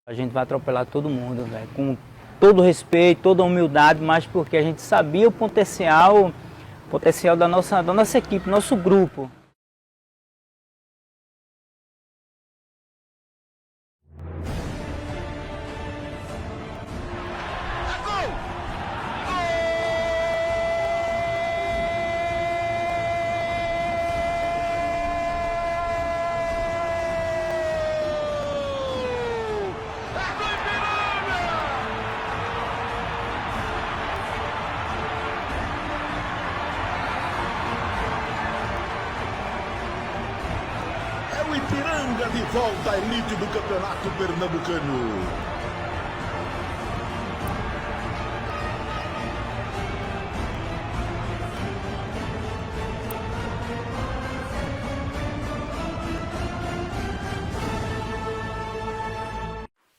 A gente vai atropelar todo mundo, velho, com todo respeito, toda humildade, mas porque a gente sabia o potencial da nossa equipe, nosso grupo. O Ipiranga de volta à elite do Campeonato Pernambucano.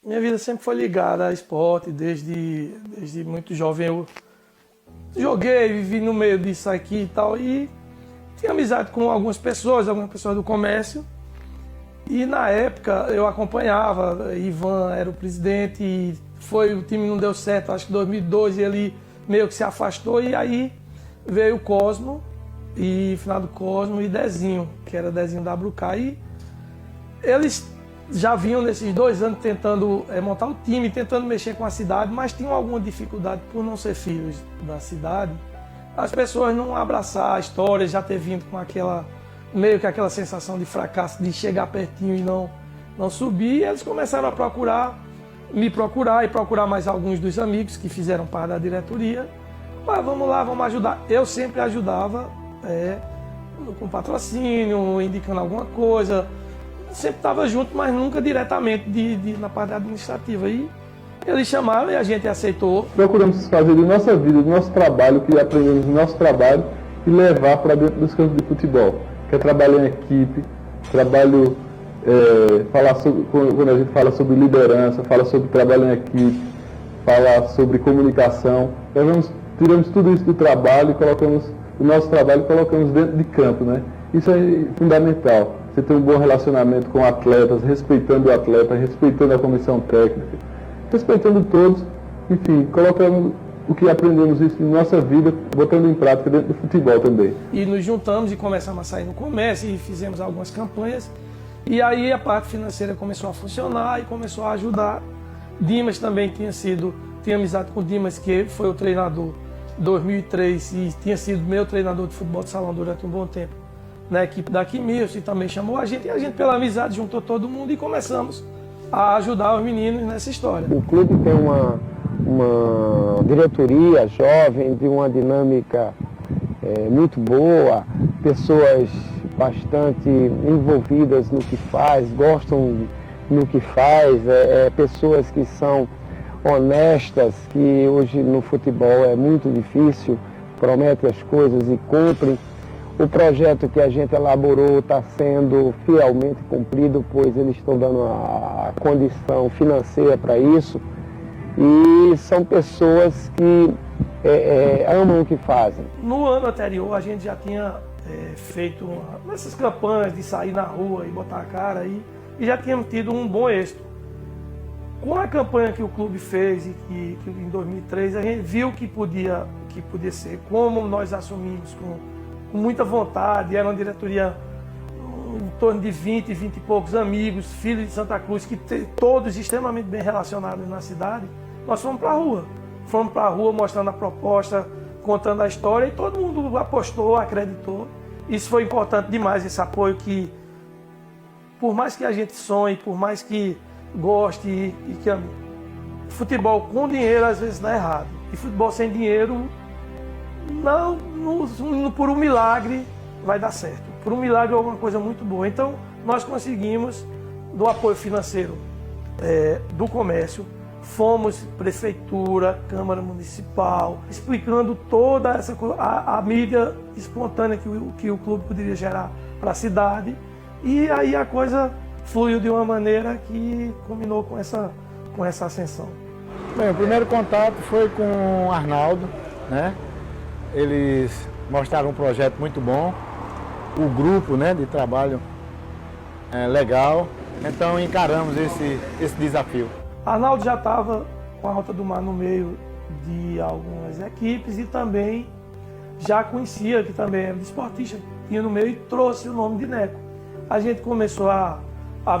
Minha vida sempre foi ligada a esporte, desde muito jovem eu joguei, vivi no meio disso aqui e tal, e tinha amizade com algumas pessoas do comércio. E na época eu acompanhava, Ivan era o presidente, e o time não deu certo, acho que em 2012 ele meio que se afastou, e aí veio o Cosmo, e finado Cosmo e Dezinho, que era Dezinho da Brucá, e eles já vinham nesses 2 anos tentando montar o time, tentando mexer com a cidade, mas tinham alguma dificuldade por não ser filhos da cidade. As pessoas não abraçar a história, já ter vindo com meio que aquela sensação de fracasso, de chegar pertinho e não subir. E eles começaram a me procurar e procurar mais alguns dos amigos que fizeram parte da diretoria. Mas vamos lá, vamos ajudar. Eu sempre ajudava com patrocínio, indicando alguma coisa. Sempre estava junto, mas nunca diretamente na parte administrativa. E eles chamaram e a gente aceitou. Procuramos fazer de nossa vida, do nosso trabalho, que aprendemos no nosso trabalho, e levar para dentro dos campos de futebol. Que é trabalhar em equipe, quando a gente fala sobre liderança, fala sobre trabalho em equipe, fala sobre comunicação. Tiramos tudo isso do trabalho e colocamos o nosso trabalho colocamos dentro de campo, né? Isso é fundamental. Você ter um bom relacionamento com atletas, respeitando o atleta, respeitando a comissão técnica, respeitando todos, enfim, colocando o que aprendemos isso em nossa vida, botando em prática dentro do futebol também. E nos juntamos e começamos a sair no comércio e fizemos algumas campanhas. E aí a parte financeira começou a funcionar e começou a ajudar. Dimas também tinha amizade com o Dimas, que foi o treinador em 2003 e tinha sido meu treinador de futebol de salão durante um bom tempo na equipe da Quimilson, e também chamou a gente, e a gente pela amizade juntou todo mundo e começamos a ajudar os meninos nessa história. O clube tem uma diretoria jovem, de uma dinâmica muito boa, pessoas bastante envolvidas no que faz, gostam no que faz, pessoas que são honestas, que hoje no futebol é muito difícil, prometem as coisas e cumprem. O projeto que a gente elaborou está sendo fielmente cumprido, pois eles estão dando a condição financeira para isso. E são pessoas que amam o que fazem. No ano anterior, a gente já tinha feito essas campanhas de sair na rua e botar a cara, e já tínhamos tido um bom êxito. Com a campanha que o clube fez e que em 2003, a gente viu que podia ser, como nós assumimos com muita vontade. Era uma diretoria em torno de 20 e poucos amigos, filhos de Santa Cruz, que todos extremamente bem relacionados na cidade. Nós fomos para a rua. Fomos para a rua mostrando a proposta, contando a história, e todo mundo apostou, acreditou. Isso foi importante demais, esse apoio que, por mais que a gente sonhe, por mais que goste e que ame, futebol com dinheiro às vezes dá errado. E futebol sem dinheiro, por um milagre vai dar certo. Por um milagre é alguma coisa muito boa. Então, nós conseguimos, do apoio financeiro do comércio, fomos prefeitura, Câmara Municipal, explicando toda essa a mídia espontânea que o clube poderia gerar para a cidade. E aí a coisa fluiu de uma maneira que culminou com essa ascensão. Bem, o primeiro contato foi com o Arnaldo, né? Eles mostraram um projeto muito bom, o grupo, né, de trabalho legal, então encaramos esse desafio. Arnaldo já estava com a Rota do Mar no meio de algumas equipes e também já conhecia, que também era desportista, tinha no meio e trouxe o nome de Neco. A gente começou a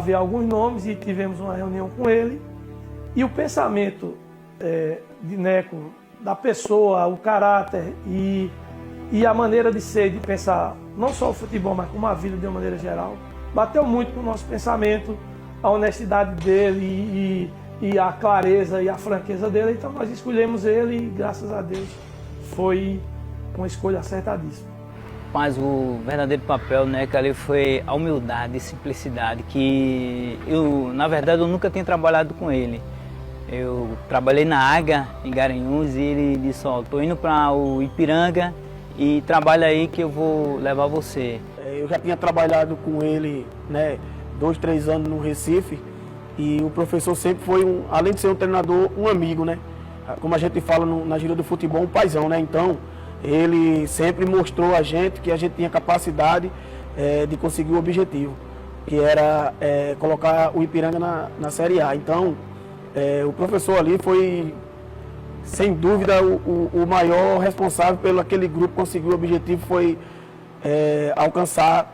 ver alguns nomes e tivemos uma reunião com ele. E o pensamento de Neco, da pessoa, o caráter e a maneira de ser, de pensar, não só o futebol, mas como a vida de uma maneira geral, bateu muito com o nosso pensamento, a honestidade dele e a clareza e a franqueza dele. Então nós escolhemos ele e, graças a Deus, foi uma escolha acertadíssima. Mas o verdadeiro papel, né, que ali foi a humildade e simplicidade, que eu, na verdade, eu nunca tinha trabalhado com ele. Eu trabalhei na Águia, em Garanhuns, e ele disse, ó, tô indo para o Ipiranga e trabalha aí que eu vou levar você. Eu já tinha trabalhado com ele, né, 2, 3 anos no Recife, e o professor sempre foi, além de ser um treinador, um amigo, né? Como a gente fala na gíria do futebol, um paizão, né? Então, ele sempre mostrou a gente que a gente tinha capacidade de conseguir o objetivo, que era colocar o Ipiranga na Série A. Então, o professor ali foi, sem dúvida, o maior responsável pelo aquele grupo conseguir o objetivo, foi alcançar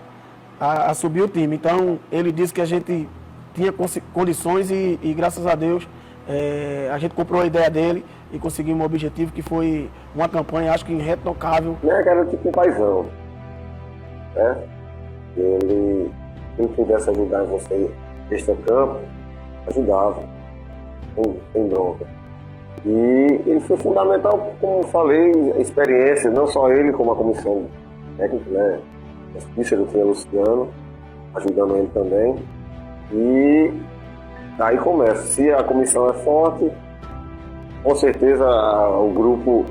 a subir o time. Então, ele disse que a gente tinha condições e graças a Deus, a gente comprou a ideia dele e conseguimos um objetivo que foi uma campanha, acho que irretocável. Neco era tipo um paizão, né? Ele, quem pudesse ajudar você extra-campo, ajudava, sem bronca. E ele foi fundamental, como eu falei, a experiência, não só ele, como a comissão técnica, né? Cícero tinha Luciano, ajudando ele também. E daí começa. Se a comissão é forte, com certeza o grupo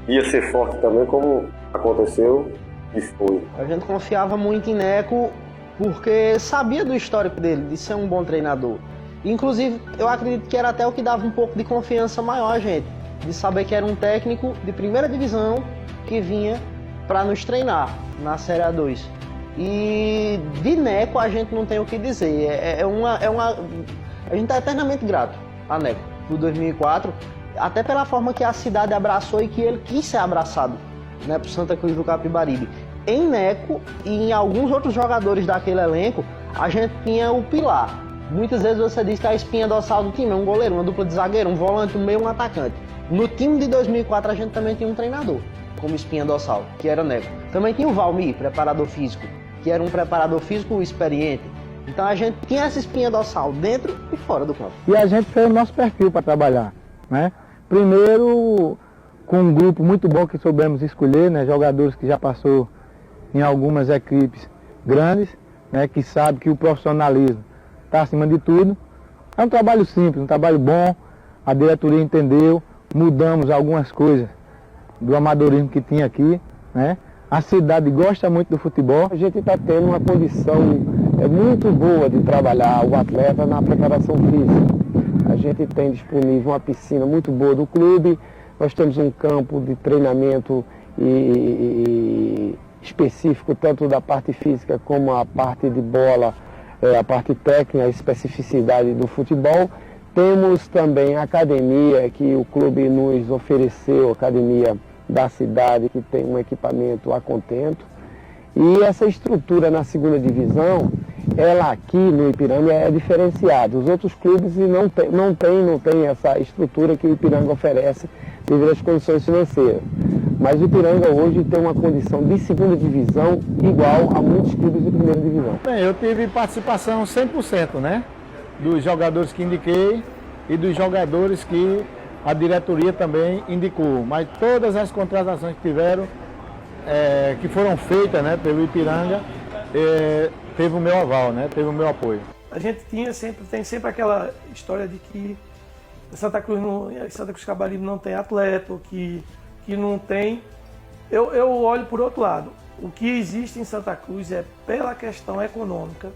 ia ser forte também, como aconteceu e foi. A gente confiava muito em Neco porque sabia do histórico dele, de ser um bom treinador. Inclusive, eu acredito que era até o que dava um pouco de confiança maior a gente, de saber que era um técnico de primeira divisão que vinha para nos treinar na Série A2. E de Neco a gente não tem o que dizer. A gente está eternamente grato a Neco, do 2004, até pela forma que a cidade abraçou e que ele quis ser abraçado, né, por Santa Cruz do Capibaribe. Em Neco e em alguns outros jogadores daquele elenco, a gente tinha o pilar. Muitas vezes você diz que a espinha dorsal do time é um goleiro, uma dupla de zagueiro, um volante, um meio, um atacante. No time de 2004 a gente também tinha um treinador como espinha dorsal, que era Neco. Também tinha o Valmir, preparador físico, que era um preparador físico experiente. Então a gente tinha essa espinha dorsal dentro e fora do campo. E a gente fez o nosso perfil para trabalhar, né? Primeiro, com um grupo muito bom que soubemos escolher, né? Jogadores que já passou em algumas equipes grandes, né? Que sabe que o profissionalismo está acima de tudo. É um trabalho simples, um trabalho bom. A diretoria entendeu, mudamos algumas coisas do amadorismo que tinha aqui, né? A cidade gosta muito do futebol. A gente está tendo uma condição muito boa de trabalhar o atleta na preparação física. A gente tem disponível uma piscina muito boa do clube, nós temos um campo de treinamento específico, tanto da parte física como a parte de bola, a parte técnica, a especificidade do futebol. Temos também a academia que o clube nos ofereceu, a academia da cidade, que tem um equipamento a contento. E essa estrutura na segunda divisão, ela aqui no Ipiranga é diferenciada. Os outros clubes não tem essa estrutura que o Ipiranga oferece devido às condições financeiras. Mas o Ipiranga hoje tem uma condição de segunda divisão igual a muitos clubes de primeira divisão. Bem, eu tive participação 100%, né? Dos jogadores que indiquei e dos jogadores que a diretoria também indicou. Mas todas as contratações que tiveram, que foram feitas, né, pelo Ipiranga, teve o meu aval, né? Teve o meu apoio. A gente tem sempre aquela história de que Santa Cruz Capibaribe não tem atleta, que não tem. Eu olho por outro lado. O que existe em Santa Cruz é pela questão econômica.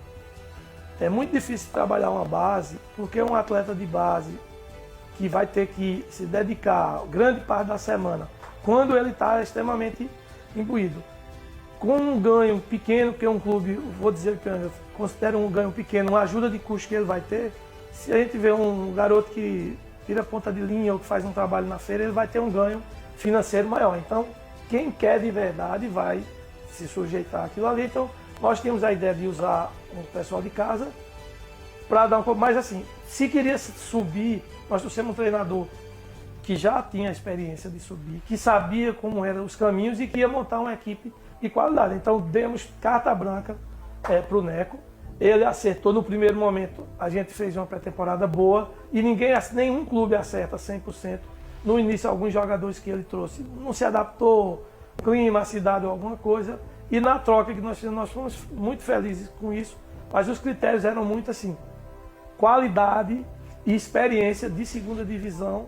É muito difícil trabalhar uma base, porque um atleta de base que vai ter que se dedicar grande parte da semana, quando ele está extremamente imbuído, com um ganho pequeno, que é um clube, vou dizer que eu considero um ganho pequeno, uma ajuda de custo que ele vai ter, Se a gente vê um garoto que tira ponta de linha ou que faz um trabalho na feira, ele vai ter um ganho financeiro maior. Então, quem quer de verdade vai se sujeitar àquilo ali. Então, nós tínhamos a ideia de usar o pessoal de casa para dar um pouco mais assim. Se queria subir, nós trouxemos um treinador que já tinha a experiência de subir, que sabia como eram os caminhos e que ia montar uma equipe de qualidade. Então, demos carta branca para o Neco. Ele acertou no primeiro momento, a gente fez uma pré-temporada boa e nenhum clube acerta 100%. No início, alguns jogadores que ele trouxe não se adaptou, clima, cidade ou alguma coisa. E na troca que nós fizemos, nós fomos muito felizes com isso, mas os critérios eram muito assim, qualidade e experiência de segunda divisão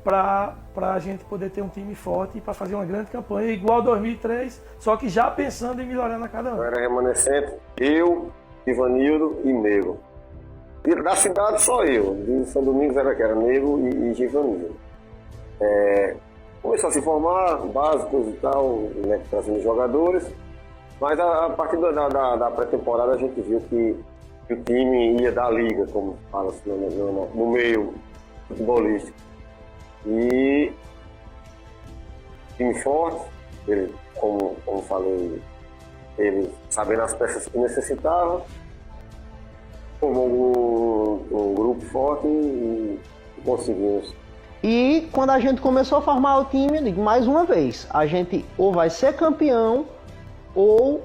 para a gente poder ter um time forte e para fazer uma grande campanha, igual 2003, só que já pensando em melhorar na cada ano. Eu era remanescente, eu, Givanildo e Nego. Da cidade só eu, de São Domingos era Nego e Givanildo. Começou a se formar, básicos e tal, né, trazendo jogadores, mas a partir da pré-temporada a gente viu que o time ia dar liga, como fala assim, no meio futebolístico. E time forte, ele, como falei, ele sabendo as peças que necessitava, formou um grupo forte e conseguimos. E quando a gente começou a formar o time, eu digo mais uma vez, a gente ou vai ser campeão ou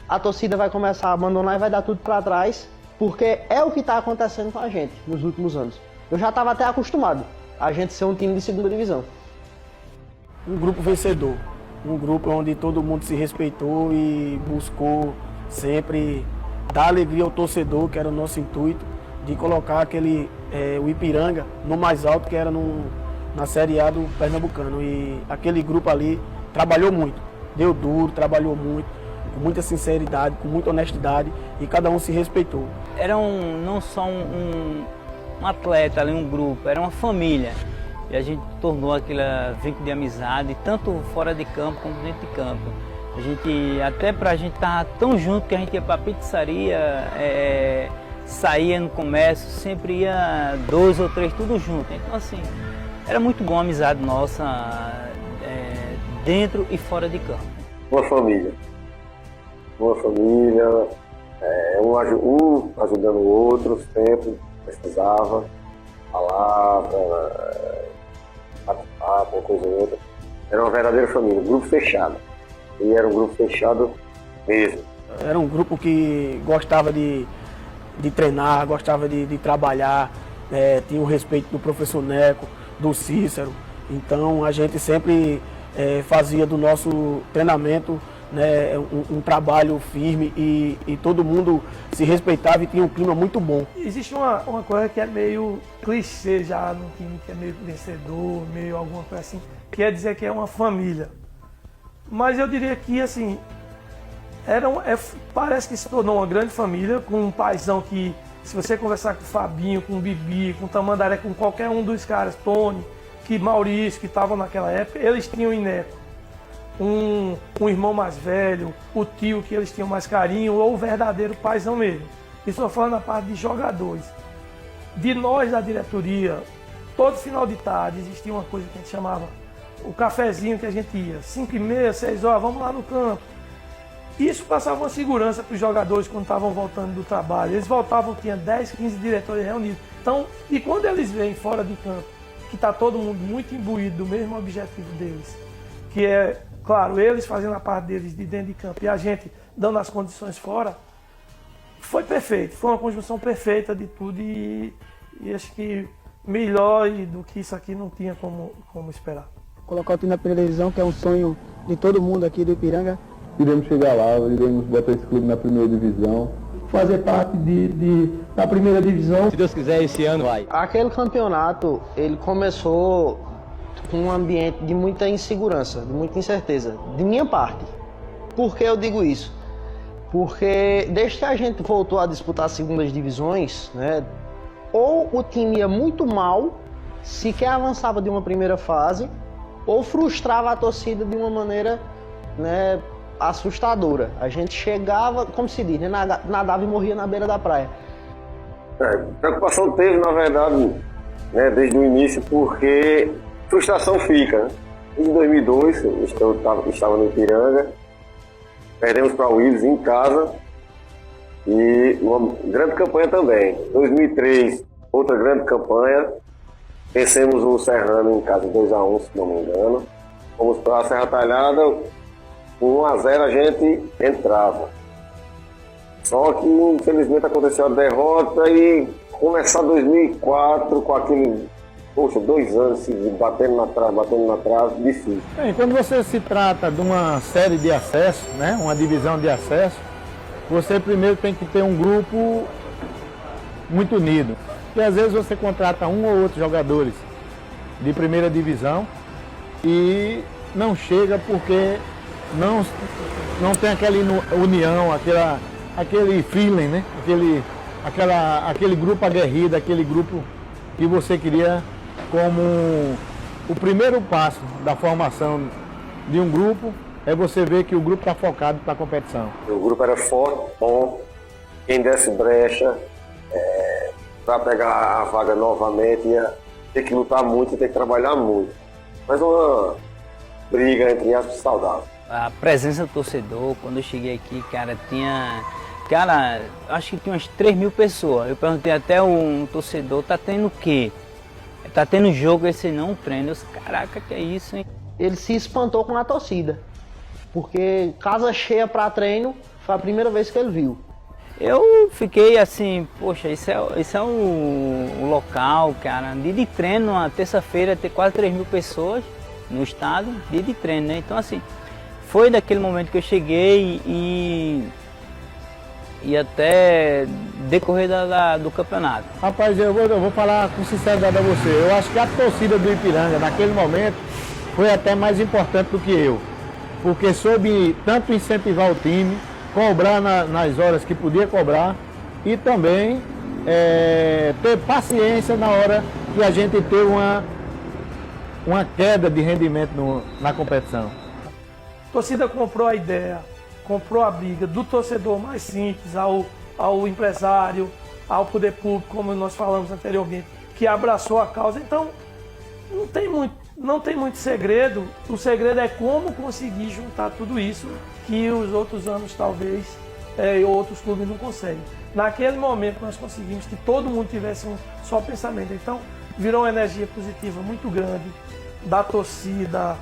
a torcida vai começar a abandonar e vai dar tudo para trás, porque é o que está acontecendo com a gente nos últimos anos. Eu já estava até acostumado a gente ser um time de segunda divisão. Um grupo vencedor, um grupo onde todo mundo se respeitou e buscou sempre dar alegria ao torcedor, que era o nosso intuito, de colocar o Ipiranga no mais alto, que era na Série A do Pernambucano. E aquele grupo ali trabalhou muito, deu duro, trabalhou muito, com muita sinceridade, com muita honestidade, e cada um se respeitou. Era não só um atleta ali, um grupo, era uma família. E a gente tornou aquele vínculo de amizade, tanto fora de campo como dentro de campo. A gente, até pra gente estar tão junto que a gente ia pra pizzaria, saía no comércio, sempre ia 2 ou 3, tudo junto. Então assim, era muito bom a amizade nossa, dentro e fora de campo. Uma família. Um ajudando o outro, sempre precisava, palavra, uma coisa ou outra. Era uma verdadeira família, um grupo fechado. E era um grupo fechado mesmo. Era um grupo que gostava de treinar, gostava de trabalhar, tinha o respeito do professor Neco, do Cícero. Então a gente sempre fazia do nosso treinamento, né, um trabalho firme e todo mundo se respeitava e tinha um clima muito bom. Existe uma coisa que é meio clichê já no time, que é meio vencedor, meio alguma coisa assim, que é dizer que é uma família. Mas eu diria que assim, parece que se tornou uma grande família, com um paizão que, se você conversar com o Fabinho, com o Bibi, com o Tamandaré, com qualquer um dos caras, Tony, que Maurício, que estavam naquela época, eles tinham em Neco um irmão mais velho, o tio que eles tinham mais carinho, ou o verdadeiro paizão mesmo. Estou falando a parte de jogadores. De nós da diretoria, todo final de tarde existia uma coisa que a gente chamava o cafezinho, que a gente ia 5h30, 6 horas, vamos lá no campo. Isso passava uma segurança para os jogadores quando estavam voltando do trabalho. Eles voltavam, tinha 10, 15 diretores reunidos. Então, e quando eles veem fora de campo que está todo mundo muito imbuído do mesmo objetivo deles, que é, claro, eles fazendo a parte deles de dentro de campo e a gente dando as condições fora, foi perfeito. Foi uma conjunção perfeita de tudo e acho que melhor do que isso aqui não tinha como esperar. Colocar o time na primeira divisão, que é um sonho de todo mundo aqui do Ipiranga. Iremos chegar lá, iremos botar esse clube na primeira divisão. Fazer parte da primeira divisão. Se Deus quiser, esse ano vai. Aquele campeonato, ele começou com um ambiente de muita insegurança, de muita incerteza, de minha parte. Por que eu digo isso? Porque desde que a gente voltou a disputar as segundas divisões, né, ou o time ia muito mal, sequer avançava de uma primeira fase, ou frustrava a torcida de uma maneira, né, assustadora. A gente chegava, como se diz, né, nadava e morria na beira da praia. Preocupação teve, na verdade, né, desde o início, porque frustração fica. Né? Em 2002, eu estava no Ipiranga, perdemos para o Willis em casa e uma grande campanha também. 2003, outra grande campanha, vencemos o Serrano em casa 2-1, se não me engano. Fomos para a Serra Talhada, com 1-0 a gente entrava. Só que, infelizmente, aconteceu a derrota e começar 2004 com aquele, 2 anos seguidos, batendo na trave, difícil. Bem, quando você se trata de uma série de acesso, né, uma divisão de acesso, você primeiro tem que ter um grupo muito unido. E às vezes você contrata um ou outro jogadores de primeira divisão e não chega porque não tem aquela união, aquele feeling, né? Aquele grupo aguerrido, aquele grupo que você queria como o primeiro passo da formação de um grupo é você ver que o grupo está focado para a competição. O grupo era forte, bom, quem desse brecha para pegar a vaga novamente ia ter que lutar muito e ter que trabalhar muito. Mas uma briga entre aspas saudável. A presença do torcedor, quando eu cheguei aqui, cara, acho que tinha umas 3.000 pessoas. Eu perguntei até um torcedor, tá tendo o quê? Tá tendo jogo, esse não treino. Eu disse, caraca, que é isso, hein? Ele se espantou com a torcida, porque casa cheia para treino foi a primeira vez que ele viu. Eu fiquei assim, poxa, isso é o local, cara. Dia de treino, na terça-feira, ter quase 3.000 pessoas no estado, dia de treino, né? Então, assim, foi daquele momento que eu cheguei e até decorrer do campeonato. Rapaz, eu vou falar com sinceridade a você. Eu acho que a torcida do Ipiranga, naquele momento, foi até mais importante do que eu. Porque soube tanto incentivar o time, cobrar nas horas que podia cobrar e também ter paciência na hora que a gente teve uma queda de rendimento na competição. A torcida comprou a ideia, comprou a briga do torcedor mais simples ao empresário, ao poder público, como nós falamos anteriormente, que abraçou a causa. Então, não tem muito segredo. O segredo é como conseguir juntar tudo isso que os outros anos talvez outros clubes não conseguem. Naquele momento nós conseguimos que todo mundo tivesse um só pensamento. Então, virou uma energia positiva muito grande da torcida,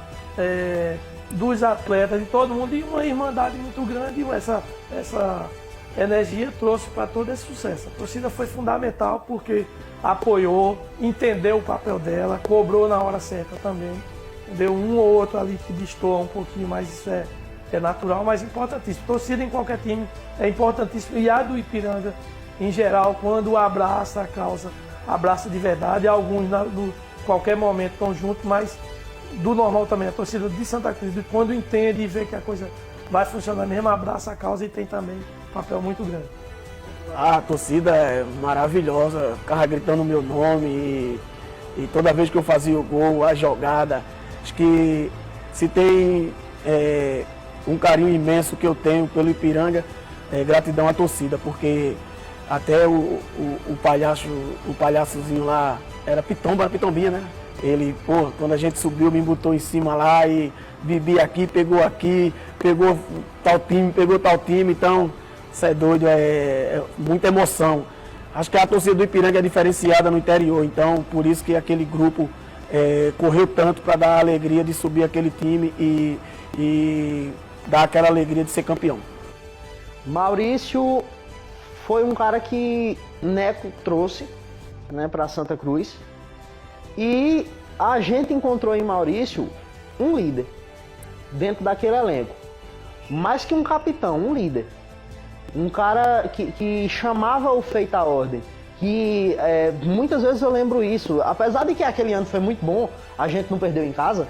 dos atletas, de todo mundo, e uma irmandade muito grande. E essa energia trouxe para todo esse sucesso. A torcida foi fundamental porque apoiou, entendeu o papel dela, cobrou na hora certa também. Deu um ou outro ali que destoa um pouquinho, mas isso é natural, mas importantíssimo. Torcida em qualquer time é importantíssimo. E a do Ipiranga, em geral, quando abraça a causa, abraça de verdade. Alguns, qualquer momento, estão juntos, mas do normal também. A torcida de Santa Cruz, quando entende e vê que a coisa vai funcionar mesmo, abraça a causa e tem também um papel muito grande. A torcida é maravilhosa, ficava gritando o meu nome e toda vez que eu fazia o gol, a jogada. Acho que se tem um carinho imenso que eu tenho pelo Ipiranga, gratidão à torcida, porque até o palhaçozinho lá era Pitombinha, né? Ele, quando a gente subiu, me botou em cima lá e bebi aqui, pegou tal time, então, isso é doido, é muita emoção. Acho que a torcida do Ipiranga é diferenciada no interior, então, por isso que aquele grupo correu tanto para dar a alegria de subir aquele time e dar aquela alegria de ser campeão. Maurício foi um cara que Neco trouxe, né, para Santa Cruz. E a gente encontrou em Maurício um líder dentro daquele elenco. Mais que um capitão, um líder. Um cara que chamava o feito à ordem. Que muitas vezes eu lembro isso. Apesar de que aquele ano foi muito bom, a gente não perdeu em casa.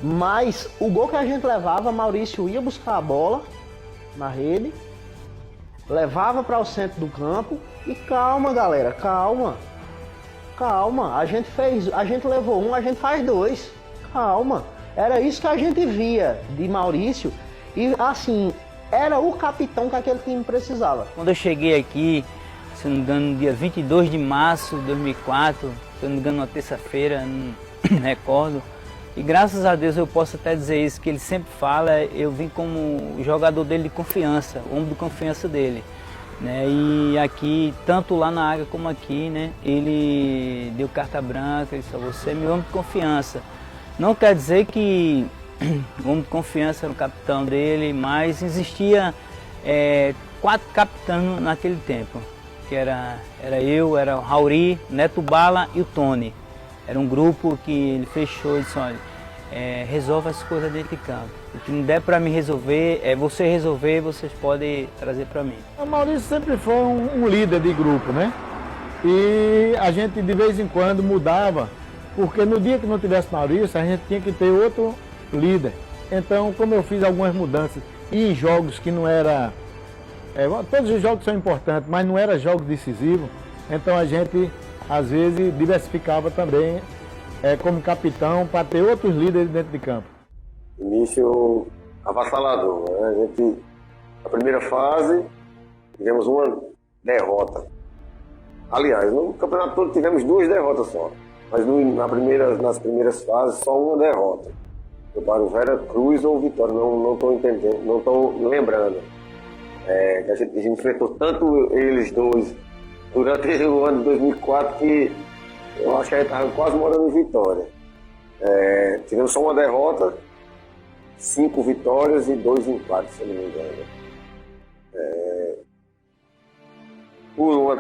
Mas o gol que a gente levava, Maurício ia buscar a bola na rede, levava para o centro do campo e calma, galera, calma. A gente levou um, a gente faz dois. Calma. Era isso que a gente via de Maurício. E assim, era o capitão que aquele time precisava. Quando eu cheguei aqui, se não me engano, no dia 22 de março de 2004, se não me engano, uma terça-feira, não recordo. E graças a Deus eu posso até dizer isso, que ele sempre fala, eu vim como jogador dele de confiança, o homem de confiança dele. Né? E aqui, tanto lá na Águia como aqui, né? Ele deu carta branca, ele disse, você é meu homem de confiança. Não quer dizer que o homem de confiança era o capitão dele, mas existia 4 capitães naquele tempo, que era eu, era o Rauri, Neto Bala e o Tony. Era um grupo que ele fechou e disse, olha, resolve as coisas dentro de campo. O que não der para mim resolver, você resolver, vocês podem trazer para mim. O Maurício sempre foi um líder de grupo, né? E a gente de vez em quando mudava, porque no dia que não tivesse Maurício, a gente tinha que ter outro líder. Então, como eu fiz algumas mudanças e em jogos que não era... todos os jogos são importantes, mas não era jogo decisivo, então a gente às vezes diversificava também como capitão para ter outros líderes dentro de campo. Início avassalador, né? A primeira fase, tivemos uma derrota. Aliás, no campeonato todo tivemos 2 derrotas só. Mas nas primeiras fases, só uma derrota. Foi para o Vera Cruz ou Vitória, não estou entendendo, não estou lembrando. A gente enfrentou tanto eles dois durante o ano de 2004 que eu acho que a gente estava quase morando em Vitória. Tivemos só uma derrota, 5 vitórias e 2 empates, se não me engano. Por uma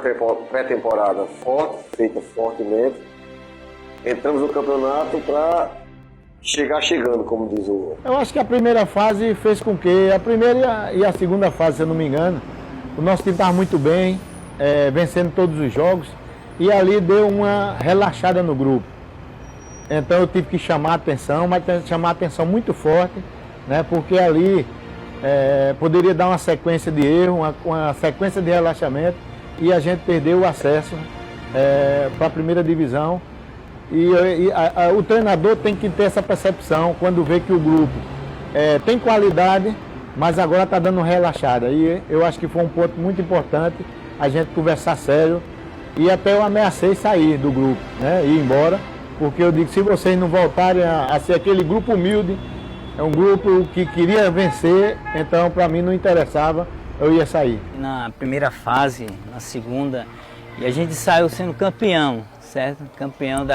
pré-temporada forte, feita fortemente, entramos no campeonato para chegar chegando, como diz o... Eu acho que a primeira fase fez com que, a primeira e a segunda fase, se eu não me engano, o nosso time estava muito bem, vencendo todos os jogos, e ali deu uma relaxada no grupo. Então eu tive que chamar a atenção, mas chamar a atenção muito forte, né, porque ali poderia dar uma sequência de erro, uma sequência de relaxamento, e a gente perdeu o acesso para a primeira divisão. O treinador tem que ter essa percepção quando vê que o grupo tem qualidade, mas agora está dando uma relaxada. E eu acho que foi um ponto muito importante a gente conversar sério, e até eu ameacei sair do grupo, né, ir embora, porque eu digo, se vocês não voltarem a ser aquele grupo humilde, um grupo que queria vencer, então para mim não interessava, eu ia sair. Na primeira fase, na segunda, e a gente saiu sendo campeão, certo? Campeão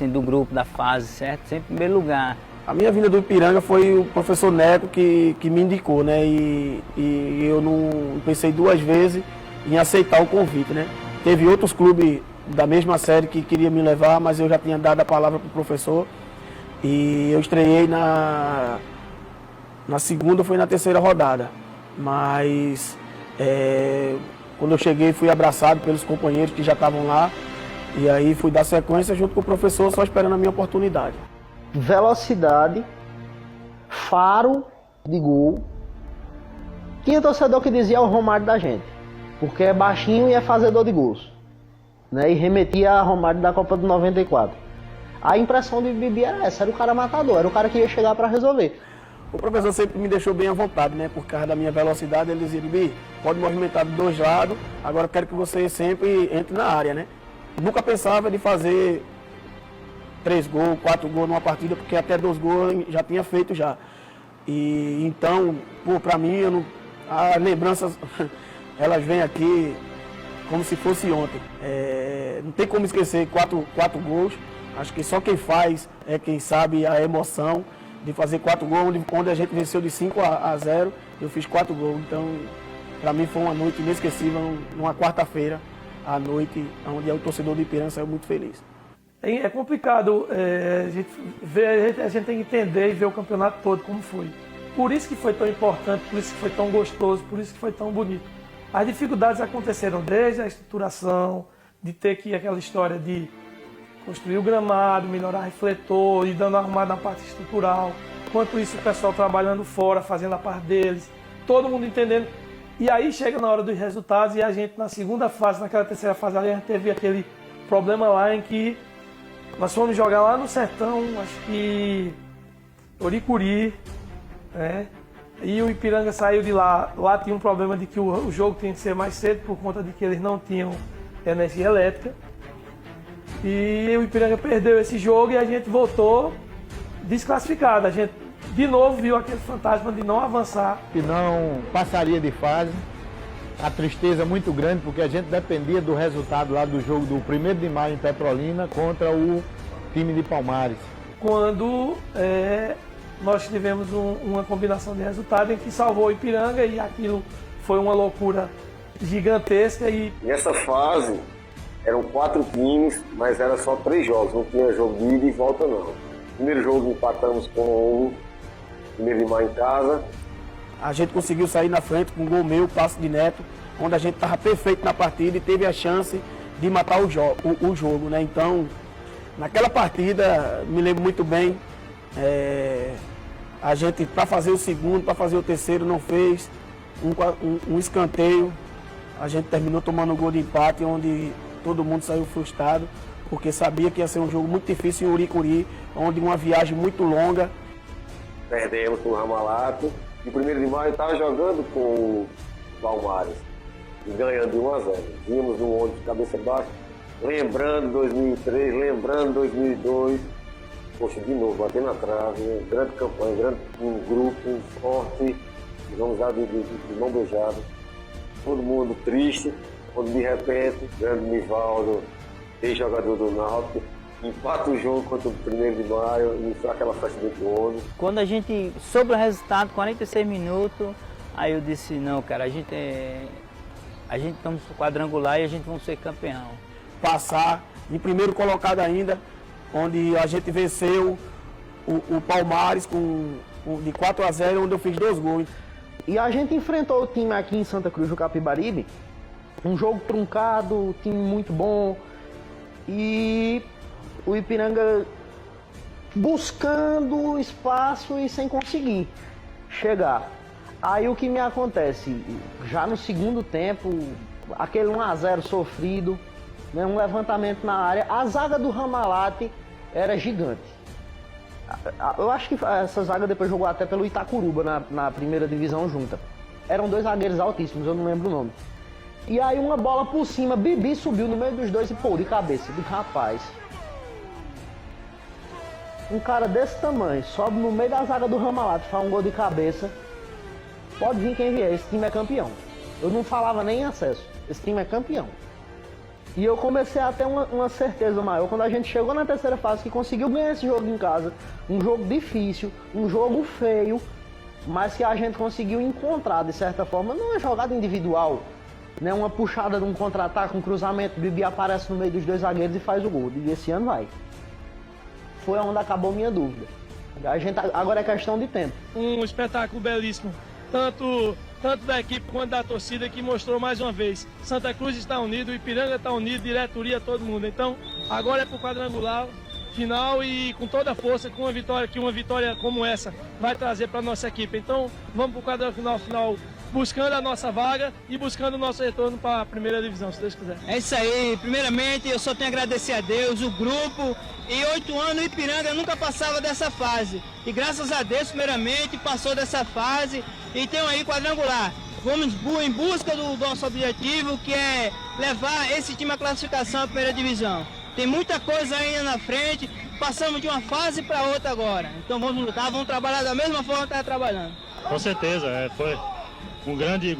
do grupo, da fase, certo? Sempre em primeiro lugar. A minha vinda do Ipiranga foi o professor Neco que me indicou, né? E eu não pensei 2 vezes em aceitar o convite, né? Teve outros clubes da mesma série que queriam me levar, mas eu já tinha dado a palavra para o professor. E eu estreiei na segunda, foi na 3ª rodada. Mas quando eu cheguei, fui abraçado pelos companheiros que já estavam lá. E aí fui dar sequência junto com o professor, só esperando a minha oportunidade. Velocidade, faro de gol. Tinha torcedor que dizia o Romário da gente, porque é baixinho e é fazedor de gols, né? E remetia a Romário da Copa de 94. A impressão de Bibi era essa, era o cara matador, era o cara que ia chegar para resolver. O professor sempre me deixou bem à vontade, né? Por causa da minha velocidade, ele dizia, Bibi, pode movimentar dos 2 lados, agora eu quero que você sempre entre na área, né? Nunca pensava de fazer 3 gols, 4 gols numa partida, porque até 2 gols já tinha feito já. E então, para mim, as lembranças, elas vêm aqui como se fosse ontem. Não tem como esquecer 4 gols. Acho que só quem faz é quem sabe a emoção de fazer 4 gols, onde a gente venceu de 5-0, eu fiz 4 gols. Então, para mim foi uma noite inesquecível, numa quarta-feira à noite, onde o torcedor do Ipiranga saiu muito feliz. É complicado, a gente tem que entender e ver o campeonato todo como foi. Por isso que foi tão importante, por isso que foi tão gostoso, por isso que foi tão bonito. As dificuldades aconteceram desde a estruturação, de ter que aquela história de construir o gramado, melhorar refletor, e dando arrumada na parte estrutural. Enquanto isso, o pessoal trabalhando fora, fazendo a parte deles, todo mundo entendendo. E aí chega na hora dos resultados e a gente na segunda fase, naquela 3ª fase, a gente teve aquele problema lá em que nós fomos jogar lá no sertão, acho que Oricuri, né? E o Ipiranga saiu de lá. Lá tinha um problema de que o jogo tinha que ser mais cedo por conta de que eles não tinham energia elétrica. E o Ipiranga perdeu esse jogo e a gente voltou desclassificado. A gente de novo viu aquele fantasma de não avançar. Que não passaria de fase. A tristeza muito grande, porque a gente dependia do resultado lá do jogo do 1º de maio em Petrolina contra o time de Palmares. Quando nós tivemos uma combinação de resultados em que salvou o Ipiranga e aquilo foi uma loucura gigantesca. E nessa fase eram 4 times, mas era só 3 jogos, não tinha jogo de ida e volta não. Primeiro jogo empatamos com o 1º de maio em casa. A gente conseguiu sair na frente com um gol meu, passe de Neto, onde a gente estava perfeito na partida e teve a chance de matar o jogo, né? Então, naquela partida, me lembro muito bem, a gente, para fazer o segundo, para fazer o terceiro, não fez um escanteio. A gente terminou tomando um gol de empate, onde todo mundo saiu frustrado, porque sabia que ia ser um jogo muito difícil em Uricuri, onde uma viagem muito longa. Perdemos com o Ramalato. E o 1º de maio estava jogando com o Palmares e ganhando de 1-0. Vimos no ônibus de cabeça baixa, lembrando 2003, lembrando 2002. Poxa, de novo, batendo na trave, grande campanha, um grupo forte, vamos lá de mão beijada. Todo mundo triste, quando de repente, grande Nivaldo, ex-jogador do Náutico, empata o jogo contra o 1º de maio e foi aquela festa do ônibus. Quando a gente soube o resultado, 46 minutos, aí eu disse, não, cara, a gente estamos no quadrangular e a gente vamos ser campeão. Passar em primeiro colocado ainda, onde a gente venceu o Palmares de 4-0, onde eu fiz 2 gols. E a gente enfrentou o time aqui em Santa Cruz do Capibaribe, um jogo truncado, time muito bom, e o Ipiranga buscando espaço e sem conseguir chegar. Aí o que me acontece? Já no segundo tempo, aquele 1-0 sofrido, né, um levantamento na área, a zaga do Ramalate era gigante. Eu acho que essa zaga depois jogou até pelo Itacuruba na primeira divisão junta. Eram 2 zagueiros altíssimos, eu não lembro o nome. E aí uma bola por cima, Bibi subiu no meio dos dois e pô, de cabeça. Eu digo, rapaz, um cara desse tamanho sobe no meio da zaga do Ramalate, faz um gol de cabeça, pode vir quem vier, esse time é campeão. Eu não falava nem em acesso, esse time é campeão. E eu comecei a ter uma certeza maior quando a gente chegou na terceira fase, que conseguiu ganhar esse jogo em casa, um jogo difícil, um jogo feio, mas que a gente conseguiu encontrar, de certa forma, numa jogada individual, né, uma puxada de um contra-ataque, um cruzamento, o Bibi aparece no meio dos 2 zagueiros e faz o gol. E esse ano vai. Foi onde acabou minha dúvida. Agora é questão de tempo. Um espetáculo belíssimo, tanto da equipe quanto da torcida, que mostrou mais uma vez. Santa Cruz está unido, Ipiranga está unido, diretoria, todo mundo. Então, agora é para o quadrangular final e com toda a força, com uma vitória como essa vai trazer para a nossa equipe. Então, vamos para o quadrangular final buscando a nossa vaga e buscando o nosso retorno para a primeira divisão, se Deus quiser. É isso aí. Primeiramente, eu só tenho a agradecer a Deus, o grupo. Em 8 anos, o Ipiranga nunca passava dessa fase. E graças a Deus, primeiramente, passou dessa fase e tem aí quadrangular. Vamos em busca do nosso objetivo, que é levar esse time à classificação à primeira divisão. Tem muita coisa ainda na frente, passamos de uma fase para outra agora. Então vamos lutar, vamos trabalhar da mesma forma que está trabalhando. Com certeza, foi um grande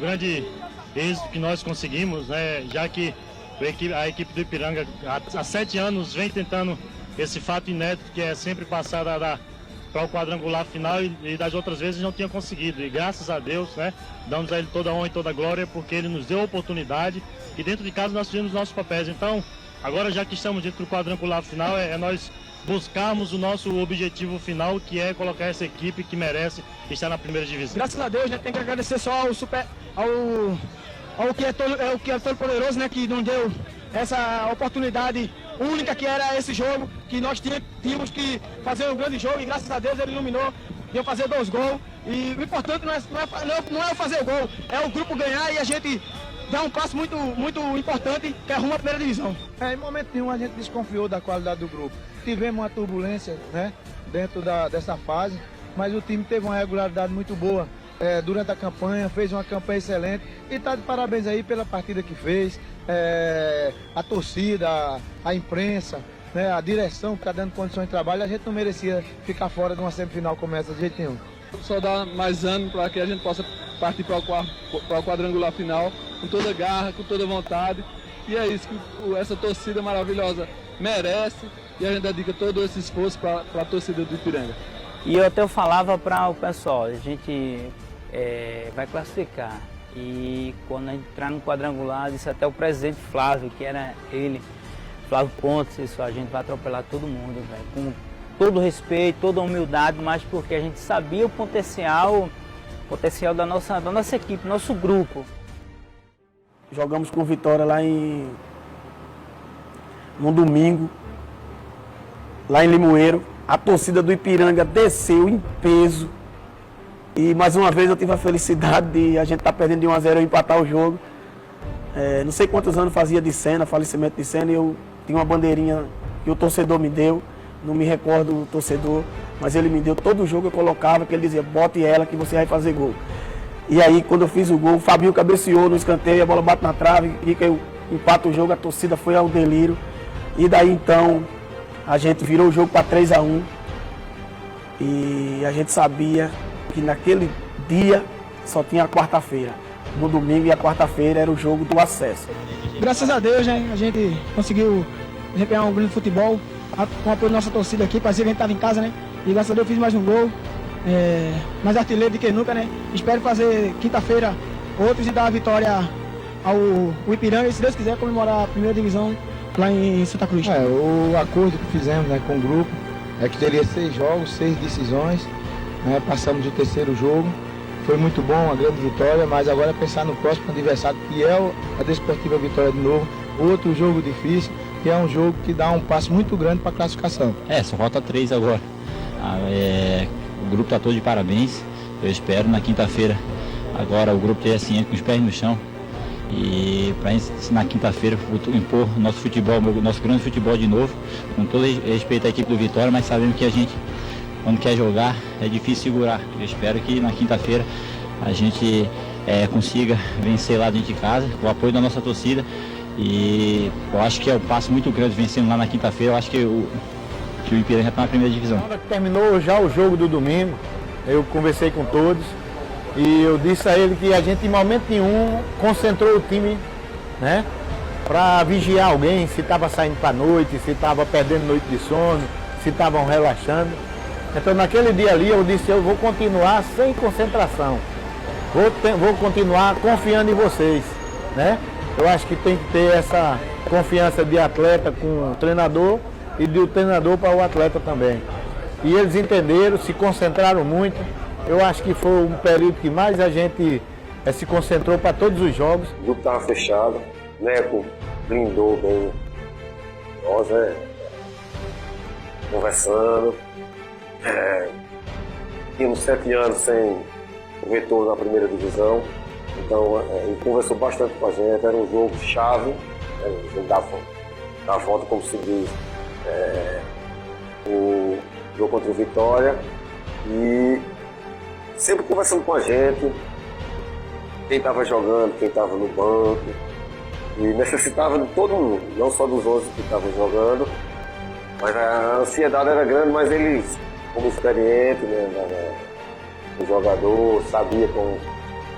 êxito que nós conseguimos, né? Já que a equipe do Ipiranga há 7 anos vem tentando esse fato inédito, que é sempre passar para o quadrangular final, e das outras vezes não tinha conseguido. E graças a Deus, né, damos a ele toda a honra e toda a glória, porque ele nos deu a oportunidade e dentro de casa nós fizemos nossos papéis. Então, agora já que estamos dentro do quadrangular final, é nós buscarmos o nosso objetivo final, que é colocar essa equipe que merece estar na primeira divisão. Graças a Deus, né, tem que agradecer só ao que é todo poderoso, né, que nos deu essa oportunidade única, que era esse jogo, que nós tínhamos que fazer um grande jogo, e graças a Deus ele iluminou, deu fazer 2 gols, e o importante não é fazer o gol, é o grupo ganhar e a gente dar um passo muito importante, que é rumo à primeira divisão. Em momento nenhum a gente desconfiou da qualidade do grupo. Tivemos uma turbulência, né, dentro dessa fase, mas o time teve uma regularidade muito boa. durante a campanha, fez uma campanha excelente e está de parabéns aí pela partida que fez, a torcida, a imprensa, né, a direção que está dando condições de trabalho. A gente não merecia ficar fora de uma semifinal como essa de jeito nenhum. Só dar mais ânimo para que a gente possa partir para o quadrangular final com toda garra, com toda vontade. E é isso que essa torcida maravilhosa merece, e a gente dedica todo esse esforço para a torcida do Ipiranga. E eu até falava para o pessoal, a gente vai classificar. E quando a gente entrar no quadrangular, disse até o presidente Flávio, que era ele, Flávio Pontes, isso, a gente vai atropelar todo mundo, velho, com todo respeito, toda humildade, mas porque a gente sabia o potencial da nossa equipe, nosso grupo. Jogamos com Vitória lá no domingo, lá em Limoeiro. A torcida do Ipiranga desceu em peso. E mais uma vez eu tive a felicidade de a gente estar perdendo de 1-0 e empatar o jogo. Não sei quantos anos fazia de Senna, falecimento de Senna, e eu tinha uma bandeirinha que o torcedor me deu. Não me recordo do torcedor, mas ele me deu todo o jogo, eu colocava, que ele dizia, bote ela que você vai fazer gol. E aí, quando eu fiz o gol, o Fabinho cabeceou no escanteio, a bola bate na trave, e que eu empato o jogo, a torcida foi ao delírio. E daí, então, a gente virou o jogo para 3-1. E a gente sabia que naquele dia só tinha a quarta-feira. No domingo e a quarta-feira era o jogo do acesso. Graças a Deus, né, a gente conseguiu desempenhar um grande futebol, com o apoio da nossa torcida aqui, parecia que a gente estava em casa, né? E graças a Deus eu fiz mais um gol. Mais artilheiro do que nunca, né? Espero fazer quinta-feira outros e dar a vitória ao Ipiranga e, se Deus quiser, comemorar a primeira divisão lá em Santa Cruz. O acordo que fizemos, né, com o grupo é que teria 6 jogos, 6 decisões, né? Passamos o terceiro jogo, foi muito bom, uma grande vitória, mas agora é pensar no próximo adversário, que é a Desportiva Vitória de novo, outro jogo difícil, que é um jogo que dá um passo muito grande para a classificação. Só falta 3 agora. O grupo está todo de parabéns. Eu espero na quinta-feira agora o grupo esteja assim, com os pés no chão. E para na quinta-feira impor nosso futebol, nosso grande futebol de novo, com todo respeito à equipe do Vitória, mas sabemos que a gente, quando quer jogar, é difícil segurar. Eu espero que na quinta-feira a gente consiga vencer lá dentro de casa, com o apoio da nossa torcida. E eu acho que é um passo muito grande vencendo lá na quinta-feira. Eu acho que o Ipiranga já está na primeira divisão. Na hora que terminou já o jogo do domingo, eu conversei com todos e eu disse a ele que a gente em momento nenhum concentrou o time, né, para vigiar alguém, se estava saindo para a noite, se estava perdendo noite de sono, se estavam relaxando. Então naquele dia ali eu disse, eu vou continuar sem concentração, vou continuar confiando em vocês, né? Eu acho que tem que ter essa confiança de atleta com o treinador e do treinador para o atleta também. E eles entenderam, se concentraram muito. Eu acho que foi um período que mais a gente se concentrou para todos os jogos. O grupo estava fechado, Neco blindou bem nós, conversando. Tínhamos 7 anos sem o retorno na primeira divisão. Então, ele conversou bastante com a gente, era um jogo chave, um jogo da volta, como se diz, o jogo contra o Vitória, e sempre conversando com a gente, quem estava jogando, quem estava no banco, e necessitava de todo mundo, não só dos 11 que estavam jogando, mas a ansiedade era grande, mas eles, como experiente, né, o jogador, sabia como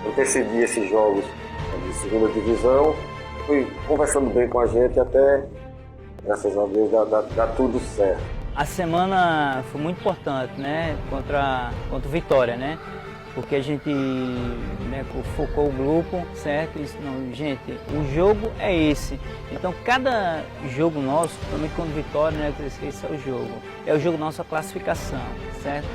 antecedia esses jogos de segunda divisão, fui conversando bem com a gente até, graças a Deus, dá tudo certo. A semana foi muito importante, né, contra o Vitória, né, porque a gente, né, focou o grupo, certo, e disse, não, gente, o jogo é esse. Então cada jogo nosso, principalmente contra o Vitória, né, esse é o jogo nossa classificação, certo?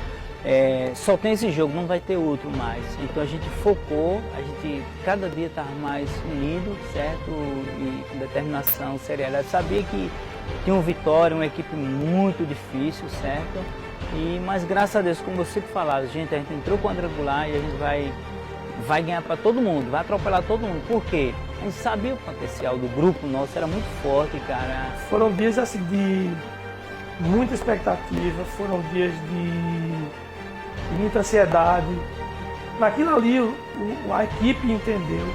Só tem esse jogo, não vai ter outro mais. Então a gente focou, a gente cada dia estava mais unido, certo? E com determinação, seriedade. Sabia que tinha um Vitória, uma equipe muito difícil, certo? Mas graças a Deus, como você sempre falava, a gente entrou com o quadrangular e a gente vai ganhar para todo mundo, vai atropelar todo mundo. Por quê? A gente sabia o potencial do grupo nosso, era muito forte, cara. Foram dias assim de muita expectativa, foram dias de muita ansiedade, naquilo ali a equipe entendeu,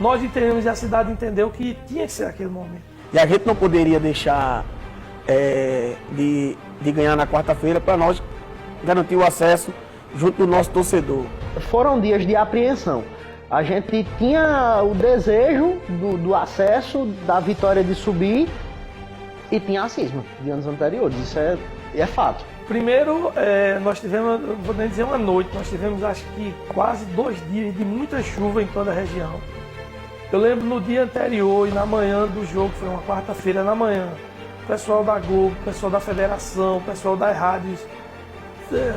nós entendemos e a cidade entendeu que tinha que ser aquele momento. E a gente não poderia deixar de ganhar na quarta-feira para nós garantir o acesso junto do nosso torcedor. Foram dias de apreensão. A gente tinha o desejo do acesso, da vitória de subir e tinha a cisma de anos anteriores, isso é fato. Primeiro, nós tivemos, não vou nem dizer uma noite, nós tivemos acho que quase 2 dias de muita chuva em toda a região. Eu lembro no dia anterior e na manhã do jogo, foi uma quarta-feira na manhã, o pessoal da Globo, o pessoal da Federação, o pessoal das rádios,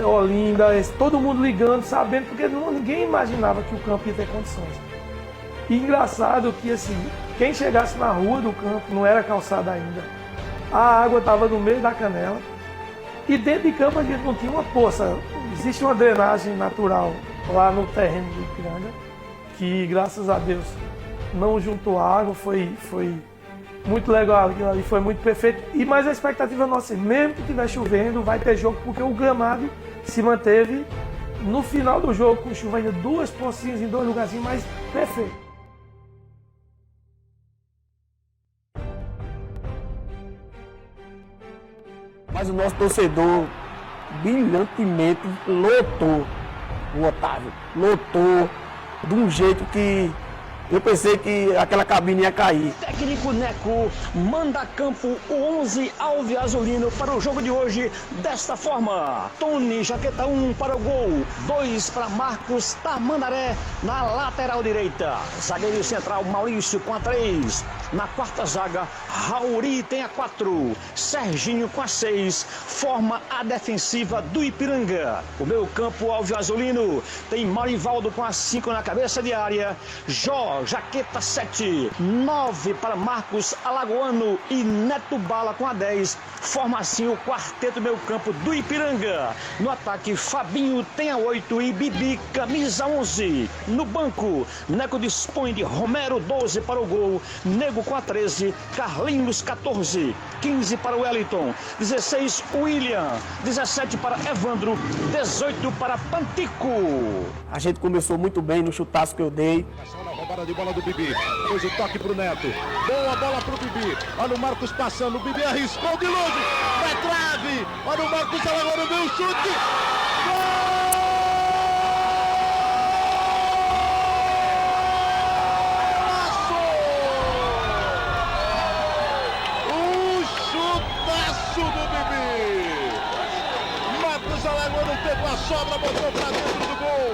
Olinda, todo mundo ligando, sabendo, porque ninguém imaginava que o campo ia ter condições. E engraçado que assim, quem chegasse na rua do campo, não era calçada ainda, a água estava no meio da canela, e dentro de campo a gente não tinha uma poça. Existe uma drenagem natural lá no terreno do Ipiranga, que graças a Deus não juntou água, foi muito legal, aquilo ali foi muito perfeito. E mais a expectativa nossa, mesmo que estiver chovendo, vai ter jogo, porque o gramado se manteve no final do jogo, com chuva ainda 2 pocinhas em 2 lugarzinhos, mas perfeito. Mas o nosso torcedor brilhantemente lotou o Otávio. Lotou de um jeito que eu pensei que aquela cabine ia cair. Técnico Neco manda a campo o 11 alviazulino para o jogo de hoje desta forma. Tony, jaqueta 1 para o gol, 2 para Marcos Tamandaré na lateral direita. Zagueiro central Maurício com a 3. Na quarta zaga, Rauri tem a 4. Serginho com a 6. Forma a defensiva do Ipiranga. O meio campo alviazulino tem Marivaldo com a 5 na cabeça de área. Jó, jaqueta 7. 9 para Marcos Alagoano e Neto Bala com a 10. Forma assim o quarteto meio campo do Ipiranga. No ataque, Fabinho tem a 8 e Bibi, camisa 11. No banco, Neco dispõe de Romero, 12 para o gol. Nego com a 13, Carlinhos 14, 15 para o Wellington, 16 William, 17 para Evandro, 18 para Pantico. A gente começou muito bem no chutaço que eu dei. Roubada de bola do Bibi, depois o toque pro Neto, boa bola pro Bibi, olha o Marcos passando, o Bibi arriscou de longe, na trave, olha o Marcos agora deu o chute, gol! Pegou a sobra, botou pra dentro do gol.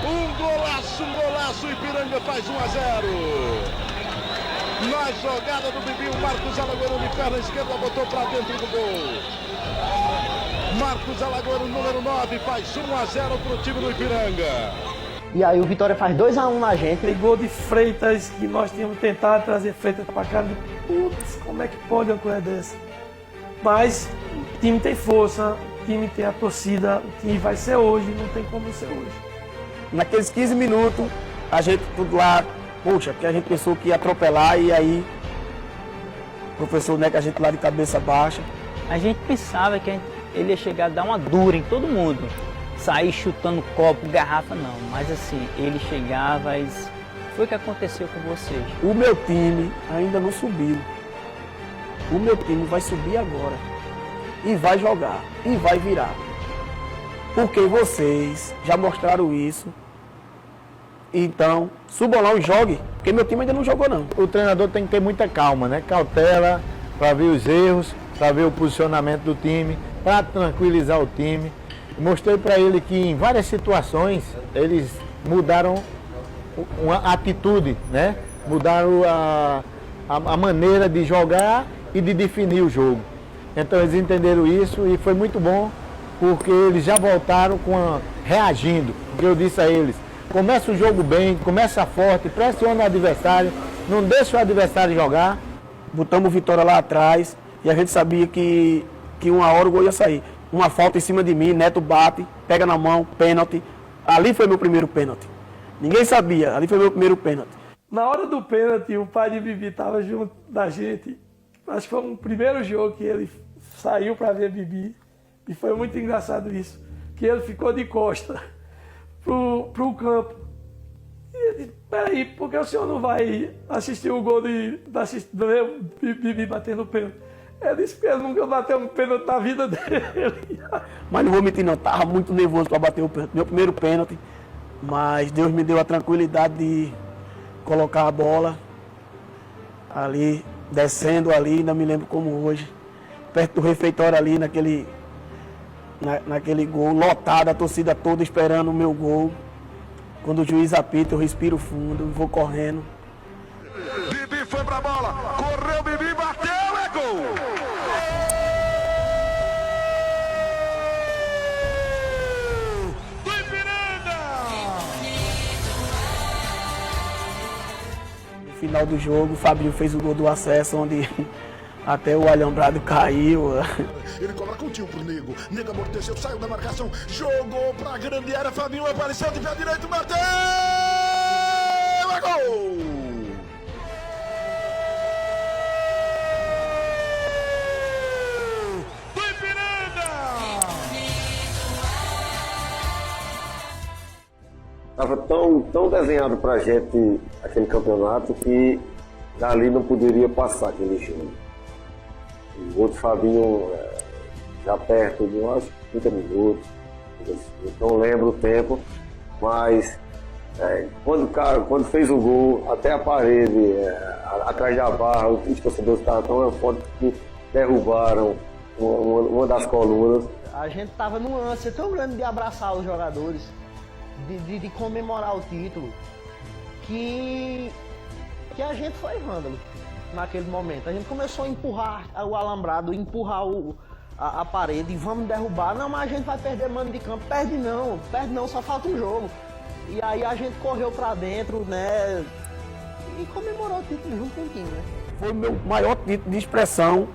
Um golaço, Ipiranga faz 1-0. Na jogada do Bibi, o Marcos Alagoano de perna esquerda botou pra dentro do gol. Marcos Alagoano, número 9, faz 1-0 pro time do Ipiranga. E aí o Vitória faz 2-1 na gente. Tem gol de Freitas, que nós tínhamos tentado trazer Freitas pra cá. Putz, como é que pode uma coisa dessa? Mas o time tem força, o time tem a torcida, o time vai ser hoje, não tem como ser hoje. Naqueles 15 minutos, a gente tudo lá, poxa, que a gente pensou que ia atropelar e aí o professor Neco, a gente lá de cabeça baixa. A gente pensava que ele ia chegar a dar uma dura em todo mundo, sair chutando copo, garrafa, não. Mas assim, ele chegava e foi o que aconteceu com vocês. O meu time ainda não subiu. O meu time vai subir agora. E vai jogar. E vai virar. Porque vocês já mostraram isso. Então, subam lá e jogue. Porque meu time ainda não jogou, não. O treinador tem que ter muita calma, né? Cautela para ver os erros, para ver o posicionamento do time, para tranquilizar o time. Mostrei para ele que em várias situações eles mudaram uma atitude, né? Mudaram a maneira de jogar e de definir o jogo. Então eles entenderam isso e foi muito bom, porque eles já voltaram reagindo. Porque eu disse a eles, começa o jogo bem, começa forte, pressiona o adversário, não deixa o adversário jogar. Botamos o Vitória lá atrás e a gente sabia que uma hora o gol ia sair. Uma falta em cima de mim, Neto bate, pega na mão, pênalti. Ali foi meu primeiro pênalti. Ninguém sabia, ali foi meu primeiro pênalti. Na hora do pênalti, o pai de Bibi estava junto da gente. Acho que foi o primeiro jogo que ele saiu para ver Bibi. E foi muito engraçado isso, que ele ficou de costa. pro campo. E ele disse, peraí, por que o senhor não vai assistir o gol do Bibi batendo pênalti? Ele disse que ele nunca bateu um pênalti na vida dele. Mas não vou mentir não, estava muito nervoso para bater o pênalti, meu primeiro pênalti. Mas Deus me deu a tranquilidade de colocar a bola ali, descendo ali, ainda me lembro como hoje, perto do refeitório ali, naquele gol, lotado, a torcida toda esperando o meu gol. Quando o juiz apita, eu respiro fundo, vou correndo. Bibi foi pra bola, correu Bibi, bateu, é gol! Do Ipiranga! No final do jogo, o Fabinho fez o gol do acesso, onde até o alambrado caiu. Ele cobra com o tio pro Nego. Nego amorteceu, saiu da marcação, jogou pra grande área. Fabinho apareceu de pé direito, bateu! É gol! Do Ipiranga! Estava tão desenhado pra gente aquele campeonato que dali não poderia passar aquele jogo. O outro Fabinho já perto de uns 30 minutos, não lembro o tempo, mas quando fez o gol, até a parede, atrás da barra, os torcedores estavam tão eufóricos que derrubaram uma das colunas. A gente tava numa ânsia tão grande de abraçar os jogadores, de comemorar o título, que a gente foi vândalo naquele momento. A gente começou a empurrar o alambrado, empurrar a parede e vamos derrubar. Não, mas a gente vai perder mano de campo. Perde não, só falta um jogo. E aí a gente correu pra dentro, né, e comemorou o título junto com o time, né. Foi o meu maior título de expressão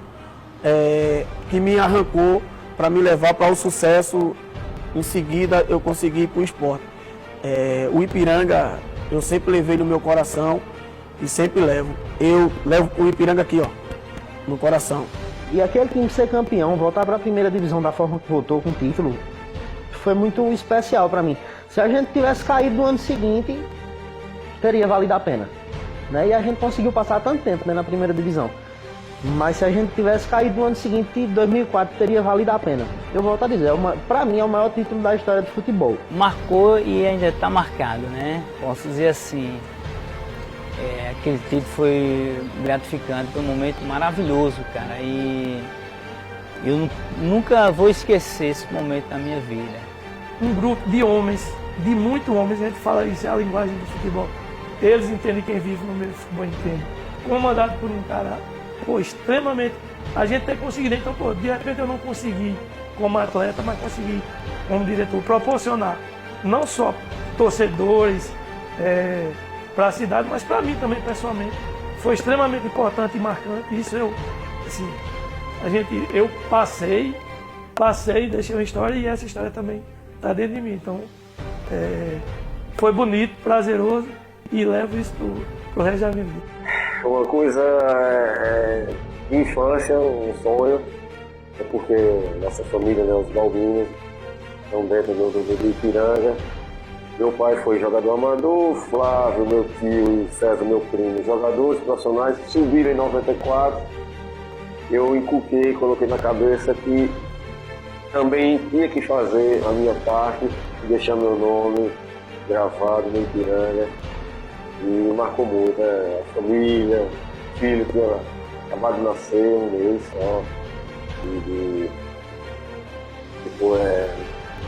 que me arrancou para me levar para o sucesso. Em seguida eu consegui ir para o esporte. O Ipiranga eu sempre levei no meu coração e sempre levo. Eu levo o Ipiranga aqui, ó, no coração. E aquele time ser campeão, voltar para a primeira divisão da forma que voltou com o título, foi muito especial para mim. Se a gente tivesse caído no ano seguinte, teria valido a pena, né? E a gente conseguiu passar tanto tempo, né, na primeira divisão. Mas se a gente tivesse caído no ano seguinte, em 2004, teria valido a pena. Eu volto a dizer, para mim é o maior título da história do futebol. Marcou e ainda está marcado, né? Posso dizer assim, aquele título foi gratificante, foi um momento maravilhoso, cara. E eu nunca vou esquecer esse momento na minha vida. Um grupo de homens, de muitos homens, a gente fala isso, é a linguagem do futebol. Eles entendem, quem vive no meio do futebol entende. Comandado por um cara, extremamente... A gente tem conseguido, então, de repente eu não consegui como atleta, mas consegui como diretor proporcionar não só torcedores para a cidade, mas para mim também pessoalmente. Foi extremamente importante e marcante. Isso eu passei, deixei uma história e essa história também está dentro de mim. Então, foi bonito, prazeroso e levo isso pro resto da minha vida. Uma coisa de infância, um sonho, é porque nossa família, né, os Balbinos, estão dentro do Ipiranga. Meu pai foi jogador amador, Flávio, meu tio e César, meu primo, jogadores profissionais, subiram em 94. Eu inculquei, coloquei na cabeça que também tinha que fazer a minha parte, deixar meu nome gravado no Ipiranga. E marcou muito, a família, filho que tinha acabado de nascer, um mês só. E depois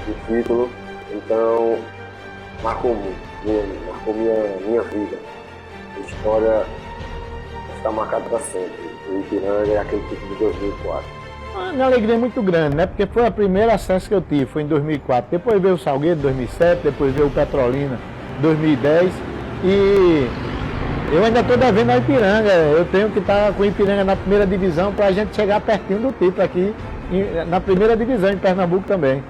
o título. Então, marcou muito, marcou minha vida. A história vai ficar marcada para sempre. O Ipiranga é aquele título de 2004. Minha alegria é muito grande, né? Porque foi a primeira acesso que eu tive, foi em 2004. Depois veio o Salgueiro, 2007, depois veio o Petrolina, 2010. E eu ainda estou devendo ao Ipiranga. Eu tenho que estar com o Ipiranga na primeira divisão para a gente chegar pertinho do título aqui na primeira divisão em Pernambuco também.